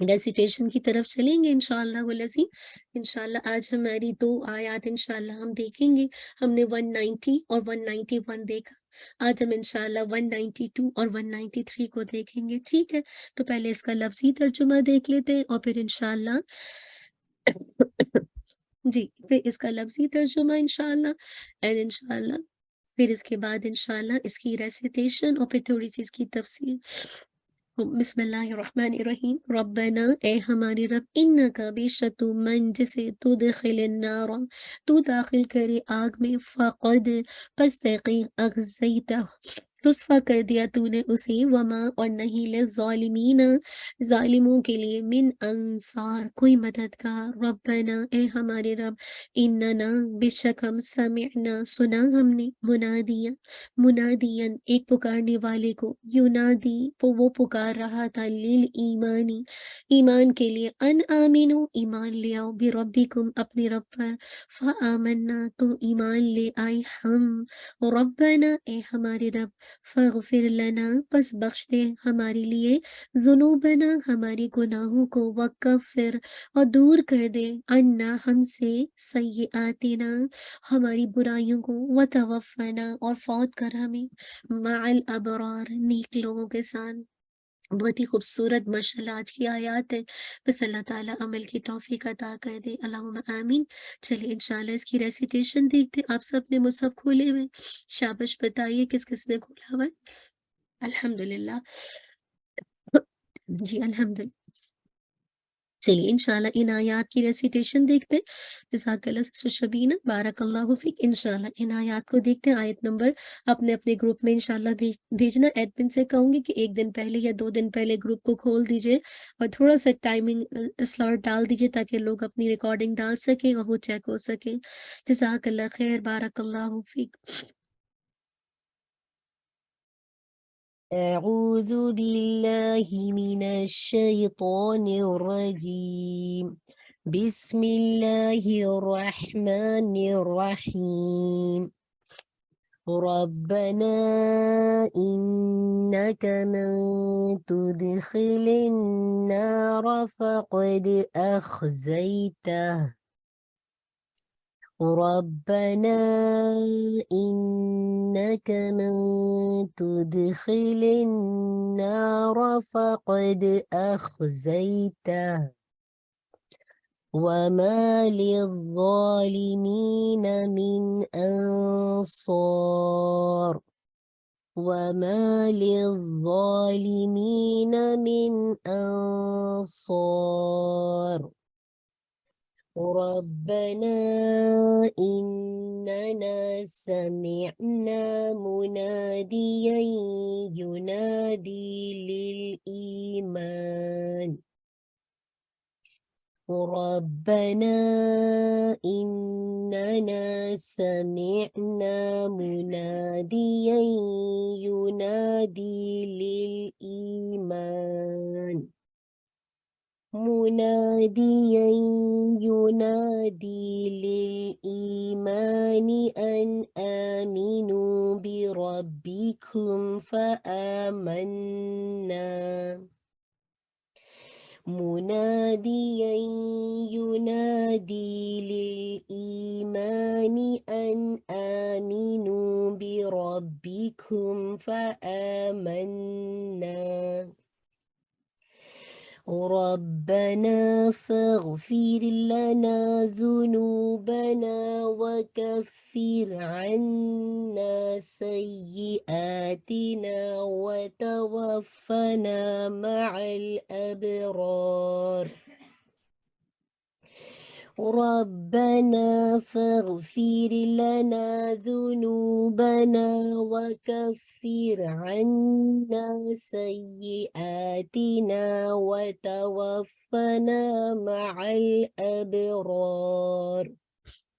Recitation کی طرف چلیں گے انشاءاللہ والذی۔ انشاءاللہ آج ہماری 2 آیات انشاءاللہ ہم دیکھیں گے۔ ہم نے 190 اور 191 دیکھا، آج ہم انشاءاللہ 192 اور 193 کو دیکھیں گے، ٹھیک ہے؟ تو پہلے اس کا لفظی ترجمہ دیکھ لیتے ہیں اور پھر انشاءاللہ جی پھر اس کا لفظی ترجمہ انشاءاللہ، اینڈ انشاءاللہ پھر اس کے بعد انشاءاللہ اس کی ریسیٹیشن اور پھر تھوڑی سی اس کی تفصیل۔ بسم اللہ الرحمن الرحیم۔ ربنا اے ہماری رب، انکا بے شک تو من جسے تو دخل النار تو داخل کرے آگ میں، فقد پس تحقیق اغزیتہ رسوا کر دیا تو نے اسے، وما اور نہیں للظالمین ظالموں کے لیے من انصار کوئی مددگار۔ ربنا اے ہمارے رب، اننا بے شک ہم سمعنا سنا ہم نے، منادین ایک پکارنے والے کو، یونادی وہ پکار رہا تھا، لیل ایمانی ایمان کے لیے، ان آمینو ایمان لے آؤ، بربکم اپنے رب پر، فآمنا تو ایمان لے آئے ہم، ربنا اے ہمارے رب، فاغفر لنا پس بخش دے ہمارے لیے، ذنوبنا ہماری گناہوں کو، وکفر اور دور کر دے، عنا ہم سے، سیئاتنا ہماری برائیوں کو، وتوفنا اور فوت کر ہمیں، مع الابرار نیک لوگوں کے ساتھ۔ بہت ہی خوبصورت ماشاءاللہ آج کی آیات ہے، بس اللہ تعالیٰ عمل کی توفیق عطا کر دے، اللہم آمین۔ چلیے انشاءاللہ اس کی ریسیٹیشن دیکھتے ہیں۔ آپ سب نے مصحف کھولے ہوئے؟ شابش بتائیے کس کس نے کھولا ہوا ہے؟ الحمدللہ، جی الحمدللہ۔ چلیے انشاءاللہ ان آیات کی ریسیٹیشن دیکھتے ہیں۔ جزاک اللہ سسٹر شبینہ، بارک اللہ فیک۔ انشاءاللہ ان آیات کو دیکھتے ہیں۔ آیت نمبر اپنے اپنے گروپ میں انشاءاللہ بھیجنا۔ ایڈمن سے کہوں گی کہ 1 دن پہلے یا 2 دن پہلے گروپ کو کھول دیجئے اور تھوڑا سا ٹائمنگ سلاٹ ڈال دیجئے تاکہ لوگ اپنی ریکارڈنگ ڈال سکیں اور وہ چیک ہو سکے۔ جزاک اللہ خیر، بارک اللہ فیک۔ أعوذ بالله من الشيطان الرجيم بسم الله الرحمن الرحيم ربنا إنك من تدخل النار فقد أخزيته ربنا إنك من تدخل النار فقد أخزيته وما للظالمين من أنصار وما للظالمين من أنصار ربنا إننا سمعنا مناديا ينادي للإيمان ربنا إننا سمعنا مناديا ينادي للإيمان مناديا ينادي للإيمان أن آمنوا بربكم فآمنا مناديا ينادي للإيمان أن آمنوا بربكم فآمنا ربنا فاغفر لنا ذنوبنا وكفر عنا سيئاتنا وتوفنا مع الأبرار ربنا فاغفر لنا ذنوبنا وكفر عنا سيئاتنا وتوفنا مع الأبرار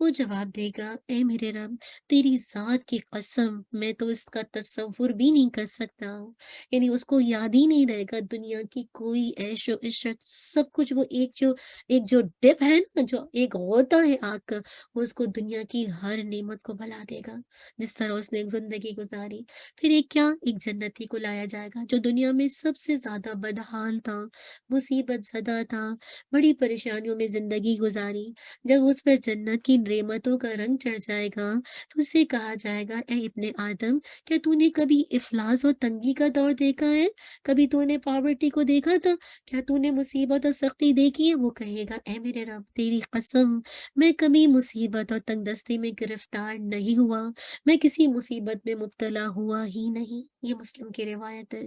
وہ جواب دے گا، اے میرے رب تیری ذات کی قسم میں تو اس کا تصور بھی نہیں کر سکتا ہوں۔ یعنی اس کو یاد ہی نہیں رہے گا دنیا کی کوئی عیش و عشرت، سب کچھ وہ ایک جو ڈپ ہے نا، جو ایک غوطہ ہے آگ کا، وہ اس کو دنیا کی ہر نعمت کو بھلا دے گا جس طرح اس نے ایک زندگی گزاری۔ پھر ایک کیا، ایک جنتی کو لایا جائے گا جو دنیا میں سب سے زیادہ بدحال تھا، مصیبت زدہ تھا، بڑی پریشانیوں میں زندگی گزاری۔ جب اس پر جنت کی نعمتوں کا رنگ چڑھ جائے گا تو اسے کہا جائے گا، اے ابن آدم کیا تو نے کبھی افلاس اور تنگی کا دور دیکھا ہے؟ کبھی تو نے پاورٹی کو دیکھا تھا؟ کیا تو نے مصیبت اور سختی دیکھی ہے؟ وہ کہے گا، اے میرے رب تیری قسم میں کبھی مصیبت اور تنگ دستی میں گرفتار نہیں ہوا، میں کسی مصیبت میں مبتلا ہوا ہی نہیں۔ یہ مسلم کی روایت ہے۔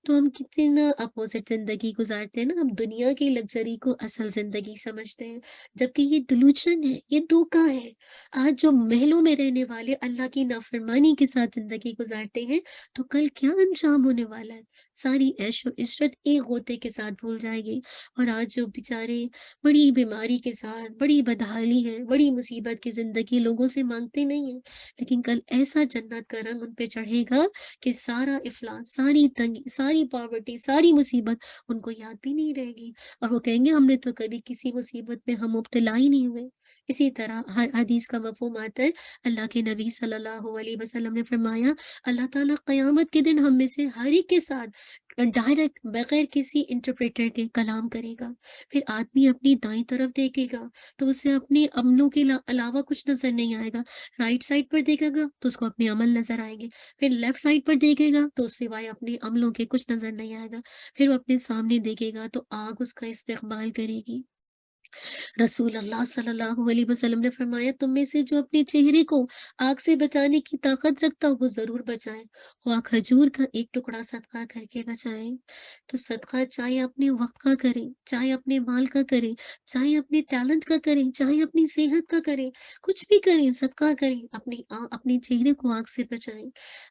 تو ہم کتنا اپوزٹ زندگی گزارتے ہیں نا، ہم دنیا کی لگژری کو اصل زندگی سمجھتے ہیں، جبکہ یہ دلوچن ہے، یہ دھوکا ہے۔ آج جو محلوں میں رہنے والے اللہ کی نافرمانی کے ساتھ زندگی گزارتے ہیں تو کل کیا انجام ہونے والا ہے؟ ساری عیش و عشرت ایک غوطے کے ساتھ بھول جائے گی۔ اور آج جو بیچارے بڑی بیماری کے ساتھ، بڑی بدحالی ہے، بڑی مصیبت کی زندگی لوگوں سے مانگتے نہیں ہیں، لیکن کل ایسا جنت کا رنگ ان پہ چڑھے گا کہ سارا افلاس، ساری تنگی، ساری پاورٹی، ساری مصیبت ان کو یاد بھی نہیں رہے گی، اور وہ کہیں گے ہم نے تو کبھی کسی مصیبت میں ہم مبتلا ہی نہیں ہوئے۔ اسی طرح ہر حدیث کا مفہوم آتا ہے، اللہ کے نبی صلی اللہ علیہ وسلم نے فرمایا، اللہ تعالیٰ قیامت کے دن ہم میں سے ہر ایک کے ساتھ ڈائریکٹ بغیر کسی انٹرپریٹر کے کلام کرے گا۔ پھر آدمی اپنی دائیں طرف دیکھے گا تو اسے اپنے عملوں کے علاوہ کچھ نظر نہیں آئے گا، رائٹ سائڈ پر دیکھے گا تو اس کو اپنے عمل نظر آئیں گے، پھر لیفٹ سائڈ پر دیکھے گا تو سوائے اپنے عملوں کے کچھ نظر نہیں آئے گا، پھر وہ اپنے سامنے دیکھے گا تو آگ اس کا استقبال کرے گی۔ رسول اللہ صلی اللہ علیہ وسلم نے فرمایا، تم میں سے جو اپنے چہرے کو آگ سے بچانے کی طاقت رکھتا ہو وہ ضرور بچائے، خواہ کھجور کا ایک ٹکڑا صدقہ کر کے بچائے۔ تو صدقہ چاہے اپنے وقت کا کریں، چاہے اپنے مال کا کریں، چاہے اپنے ٹیلنٹ کا کریں، چاہے اپنی صحت کا کریں، کچھ بھی کریں، صدقہ کریں، اپنے چہرے کو آگ سے بچائیں۔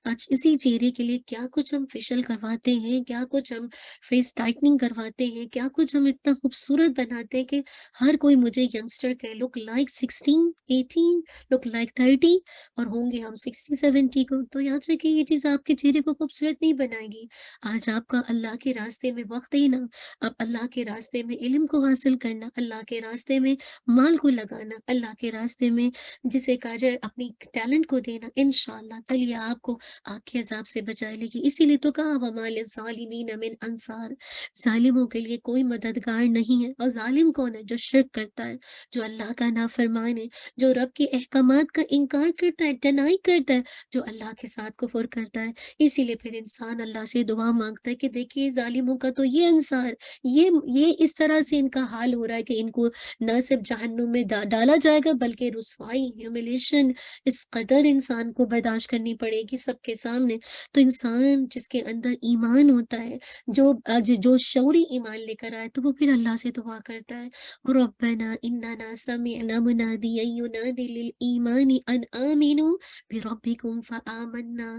آج اسی چہرے کے لیے کیا کچھ ہم فیشل کرواتے ہیں، کیا کچھ ہم فیس ٹائٹنگ کرواتے ہیں، کیا کچھ ہم اتنا خوبصورت بناتے ہیں کہ ہر کوئی مجھے ینگسٹر کہ لک لائک 16 18، لک لائک 30، اور ہوں گے ہم 60 70 کو۔ تو یاد رکھیں یہ چیز آپ کے چہرے کو خوبصورت نہیں بنائے گی۔ آج آپ کا اللہ کے راستے میں وقت دینا، اب اللہ کے راستے میں علم کو حاصل کرنا، اللہ کے راستے میں مال کو لگانا، اللہ کے راستے میں جسے کہا جائے اپنی ٹیلنٹ کو دینا، انشاءاللہ کل یہ آپ کو آگ کے عذاب سے بچائے لے گی۔ اسی لیے تو کہا وَمَا لِلظَّالِمِينَ مِنْ أَنصَارٍ، ظالموں کے لیے کوئی مددگار نہیں ہے۔ اور ظالم کون ہے؟ جو شرک کرتا ہے، جو اللہ کا نافرمان ہے، جو رب کے احکامات کا انکار کرتا ہے، ڈینائی کرتا ہے، جو اللہ کے ساتھ کفر کرتا ہے۔ اسی لیے پھر انسان اللہ سے دعا مانگتا ہے کہ دیکھیے ظالموں کا تو یہ انصار، یہ اس طرح سے ان کا حال ہو رہا ہے کہ ان کو نہ صرف جہنم میں ڈالا جائے گا بلکہ رسوائی، ہیوملیشن اس قدر انسان کو برداشت کرنی پڑے گی سب کے سامنے۔ تو انسان جس کے اندر ایمان ہوتا ہے، جو شعوری ایمان لے کر آئے، تو وہ پھر اللہ سے دعا کرتا ہے، ربنا اننا سمعنا منادیا ینادی للایمان ان آمنوا بربکم فآمنا،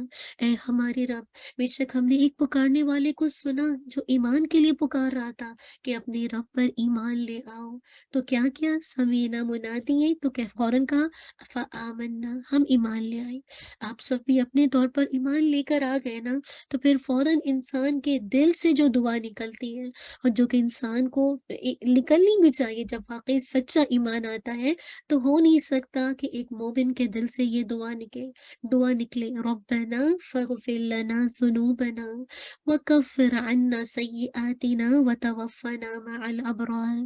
اے ہمارے رب بے شک ہم نے ایک پکارنے والے کو سنا جو ایمان کے لیے پکار رہا تھا کہ اپنے رب پر ایمان لے آؤ۔ تو کیا کیا؟ سمینا منادی، تو کہ فوراً کہا فآمنا، ہم ایمان لے آئے۔ آپ سب بھی اپنے طور پر ایمان لے کر آ گئے نا، تو پھر فوراً انسان کے دل سے جو دعا نکلتی ہے، اور جو کہ انسان کو نکلنی بھی چاہیے، جب واقعی سچا ایمان آتا ہے تو ہو نہیں سکتا کہ ایک مومن کے دل سے یہ دعا نکلے، ربنا فاغفر لنا ذنوبنا وکفر عنا سیئاتنا وتوفنا مع الابرار،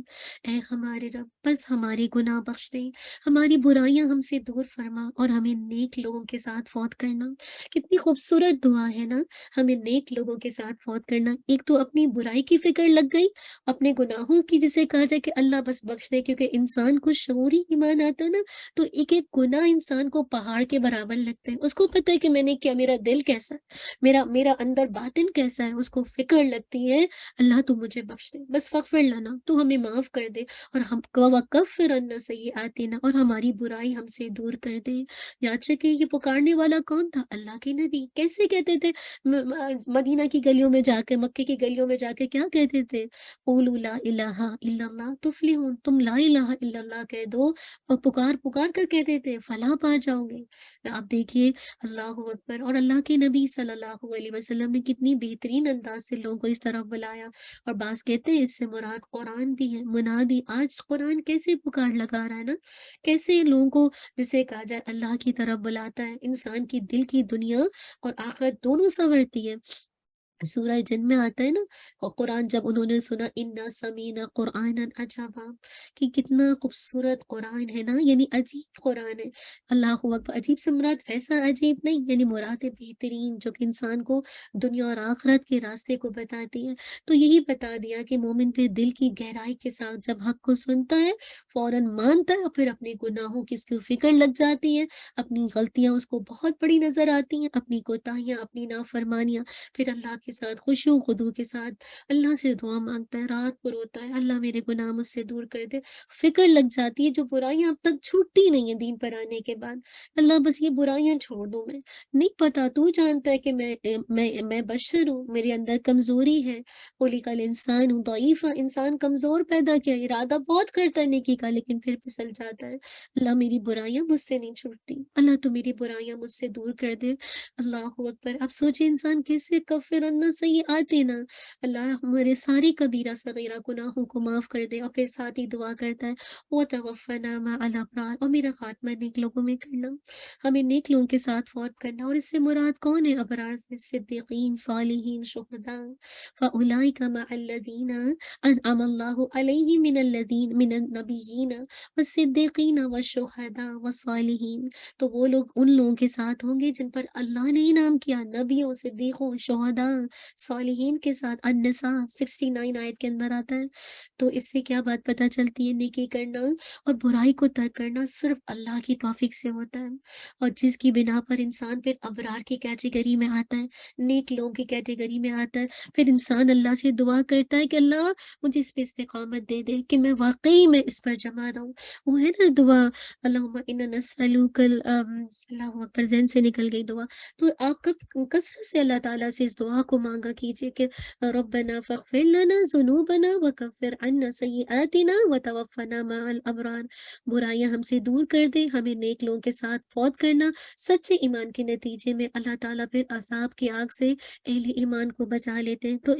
اے ہمارے رب بس ہمارے گناہ بخش دے، ہماری برائیاں ہم سے دور فرما، اور ہمیں نیک لوگوں کے ساتھ فوت کرنا۔ کتنی خوبصورت دعا ہے نا، ہمیں نیک لوگوں کے ساتھ فوت کرنا۔ ایک تو اپنی برائی کی فکر لگ گئی، اپنے گناہوں کی جسے کہا جائے کہ اللہ بس بخش دے، کیونکہ انسان کو شعوری ایمان آتا ہے نا، تو ایک ایک گناہ انسان کو پہاڑ کے برابر لگتا ہے، اس کو پتہ ہے کہ میں نے کیا، میرا دل کیسا ہے، میرا اندر باطن کیسا ہے، اس کو فکر لگتی ہے اللہ تو مجھے بخش دے، بس فغفر لنا، تو ہمیں معاف کر دے، اور ہم وکفر عنا سیئاتنا، اور ہماری برائی ہم سے دور کر دے۔ یاد رکھیں یہ پکارنے والا کون تھا؟ اللہ کے نبی۔ کیسے کہتے تھے؟ مدینہ کی گلیوں میں جا کے، مکے کی گلیوں میں جا کے کیا کہتے تھے؟ قولوا لا الہ الا اللہ تفلحوا۔ تفلحون، تم لا الہ الا اللہ کہہ دو اور پکار پکار کر کہتے تھے فلاح پا جاؤ گے۔ آپ دیکھیے اللہ اکبر، اور اللہ کے نبی صلی اللہ علیہ وسلم نے کتنی بہترین انداز سے لوگوں کو اس طرف بلایا، اور بعض کہتے ہیں اس سے مراد قرآن بھی ہے، منادی آج قرآن کیسے پکار لگا رہا ہے نا، کیسے لوگوں کو جسے کہا جائے اللہ کی طرف بلاتا ہے، انسان کی دل کی دنیا اور آخرت دونوں سنورتی ہے۔ سورہ جن میں آتا ہے نا، اور قرآن جب انہوں نے سنا انا سمینا قرآن عجبا، کہ کتنا خوبصورت قرآن ہے نا، یعنی عجیب قرآن ہے۔ اللہ اکبر، عجیب سے مراد ویسا عجیب نہیں، یعنی مراد ہے بہترین، جو کہ انسان کو دنیا اور آخرت کے راستے کو بتاتی ہے۔ تو یہی بتا دیا کہ مومن پھر دل کی گہرائی کے ساتھ جب حق کو سنتا ہے فوراً مانتا ہے، اور پھر اپنے گناہوں کی اس کو فکر لگ جاتی ہے، اپنی غلطیاں اس کو بہت بڑی نظر آتی ہیں، اپنی کوتاہیاں، اپنی نافرمانیاں، پھر اللہ کے ساتھ خشوع و خضوع کے ساتھ اللہ سے دعا مانگتا ہے، رات کو روتا ہے اللہ میرے گناہ مجھ سے دور کر دے، فکر لگ جاتی ہے جو برائیاں اب تک چھوٹتی نہیں ہیں دین پر آنے کے بعد، اللہ بس یہ برائیاں چھوڑ دوں میں، نہیں پتا تو جانتا ہے کہ میں بشر ہوں، میرے اندر کمزوری ہے، خلق الانسان ہوں ضعیفہ، انسان کمزور پیدا کیا، ارادہ بہت کرتا ہے نیکی کا لیکن پھر پھسل جاتا ہے، اللہ میری برائیاں مجھ سے نہیں چھوٹتی، اللہ تو میری برائیاں مجھ سے دور کر دے۔ اللہ اکبر، اب سوچے انسان کیسے کفرنا سیئاتنا، نا اللہ ہمارے ساری کبیرہ صغیرہ گناہوں کو معاف کر دے، اور پھر ساتھ ہی دعا کرتا ہے وہ توفنا مع الابرار، اور میرا خاتمہ نیک لوگوں میں کرنا، ہمیں نیک لوگوں کے ساتھ فوت کرنا، اور اس سے مراد کون ہے؟ ابرار سے صدیقین، صالحین، شہداء، فاولئک مع الذین انعم اللہ علیہم من النبیین والصدیقین والشہداء والصالحین، تو وہ لوگ ان لوگوں کے ساتھ ہوں گے جن پر اللہ نے انعام کیا، نبیوں، صدیقوں، شہداء، صالحین کے ساتھ۔ النساء 69 آیت کے اندر آتا ہے۔ تو اس سے کیا بات پتہ چلتی ہے؟ نیکی کرنا اور برائی کو ترک کرنا صرف اللہ کی توفیق سے ہوتا ہے، اور جس کی بنا پر انسان پھر ابرار کی کیٹیگری میں آتا ہے، نیک لوگوں کی کیٹیگری میں آتا ہے، پھر انسان اللہ سے دعا کرتا ہے کہ اللہ مجھے اس پہ استقامت دے دے کہ میں واقعی میں اس پر جمع رہوں۔ وہ ہے نا دعا، اللہم انا نسألوک اللہ اکبر، ذہن سے نکل گئی دعا، تو آپ کب کثرت سے اللہ تعالیٰ سے اس دعا کو مانگا کیجئے کہ ربنا فاغفر لنا ذنوبنا وکفر عنا سیئاتنا وتوفنا مع الابرار، برائیاں ہم سے دور کر دے، ہمیں نیک لوگوں کے ساتھ فوت کرنا، سچے ایمان کے نتیجے میں اللہ تعالیٰ پھر عذاب کی آگ سے اہل ایمان کو بچا لیتے ہیں۔ تو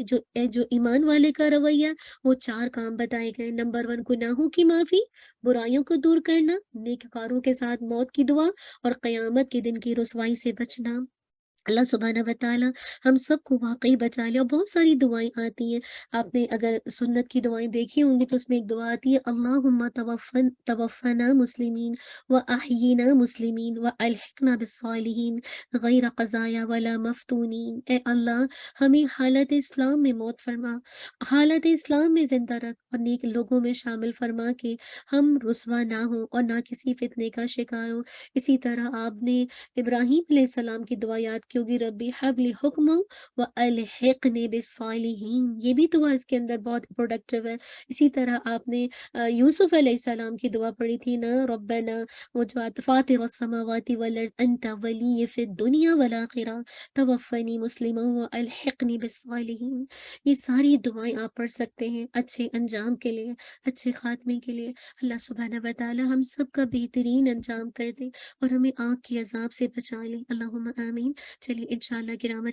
جو ایمان والے کا رویہ، وہ 4 کام بتائے گئے۔ نمبر 1 گناہوں کی معافی، برائیوں کو دور کرنا، نیککاروں کے ساتھ موت کی دعا، اور قیامت کے دن کی رسوائی سے بچنا۔ اللہ سبحانہ وتعالی ہم سب کو واقعی بچا لے، اور بہت ساری دعائیں آتی ہیں، آپ نے اگر سنت کی دعائیں دیکھی ہوں گی تو اس میں ایک دعا آتی ہے اللہم توفنا مسلمین و احیینا مسلمین و الحقنا بالصالحین غیر قضایا ولا مفتونین، اے اللہ ہمیں حالت اسلام میں موت فرما، حالت اسلام میں زندہ رکھ، اور نیک لوگوں میں شامل فرما کے ہم رسوا نہ ہوں اور نہ کسی فتنے کا شکار ہوں۔ اسی طرح آپ نے ابراہیم علیہ السلام کی دعا یاد کی ہوگی، ربی حبلی حکم و الحقنی بالصالحین، یہ بھی دعا اس کے اندر بہت پروڈکٹیو ہے۔ اسی طرح آپ نے یوسف علیہ السلام کی دعا پڑھی تھی نا، ربنا، وہ جو فاطر السماوات والارض انت ولی فی الدنیا والآخرہ توفنی مسلما و الحقنی بالصالحین، یہ ساری دعائیں آپ پڑھ سکتے ہیں اچھے انجام کے لیے، اچھے خاتمے کے لیے۔ اللہ سبحانہ وتعالی ہم سب کا بہترین انجام کر دے اور ہمیں آگ کے عذاب سے بچا لے، اللہم آمین۔ چلیے انشاءاللہ کرام